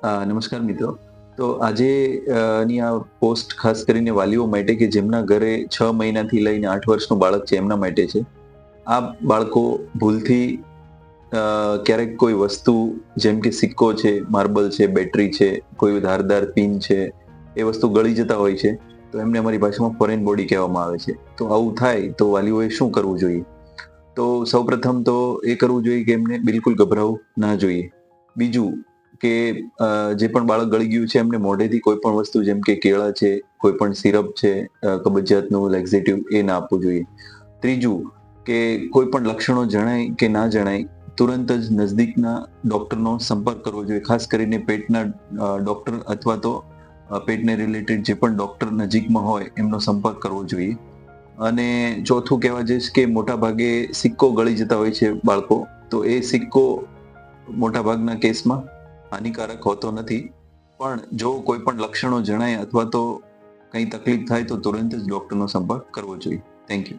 નમસ્કાર મિત્રો. તો આજે ની આ પોસ્ટ ખાસ કરીને વાલીઓ માટે કે જેમના ઘરે 6 મહિનાથી લઈને 8 વર્ષનું બાળક છે એમના માટે છે. આ બાળકો ભૂલથી ક્યારેક કોઈ વસ્તુ જેમ કે સિક્કો છે, માર્બલ છે, બેટરી છે, કોઈ ધારદાર પિન છે, એ વસ્તુ ગળી જતા હોય છે. તો એમને અમારી ભાષામાં ફોરેન બોડી કહેવામાં આવે છે. તો આવું થાય તો વાલીઓએ શું કરવું જોઈએ? તો સૌપ્રથમ તો એ કરવું જોઈએ કે એમને બિલકુલ ગભરાવું ના જોઈએ. બીજું કે જે પણ બાળક ગળી ગયું છે એમને મોઢેથી કોઈ પણ વસ્તુ જેમ કે કેળા છે, કોઈ પણ સિરપ છે, કબજિયાતનું લેક્ઝેટિવ એ ના આપવું જોઈએ. ત્રીજું કે કોઈ પણ લક્ષણો જણાય કે ના જણાય તુરંત જ નજદીકના ડોક્ટરનો સંપર્ક કરવો જોઈએ. ખાસ કરીને પેટના ડોક્ટર અથવા તો પેટને રિલેટેડ જે પણ ડોક્ટર નજીકમાં હોય એમનો સંપર્ક કરવો જોઈએ. અને ચોથું કહેવા જઈશ કે મોટા ભાગે સિક્કો ગળી જતા હોય છે બાળકો, તો એ સિક્કો મોટા ભાગના કેસમાં હાનિકારક હોતો નથી. પણ જો કોઈ પણ લક્ષણો જણાય અથવા તો કંઈ તકલીફ થાય તો તુરંત જ ડોક્ટરનો સંપર્ક કરવો જોઈએ. Thank you.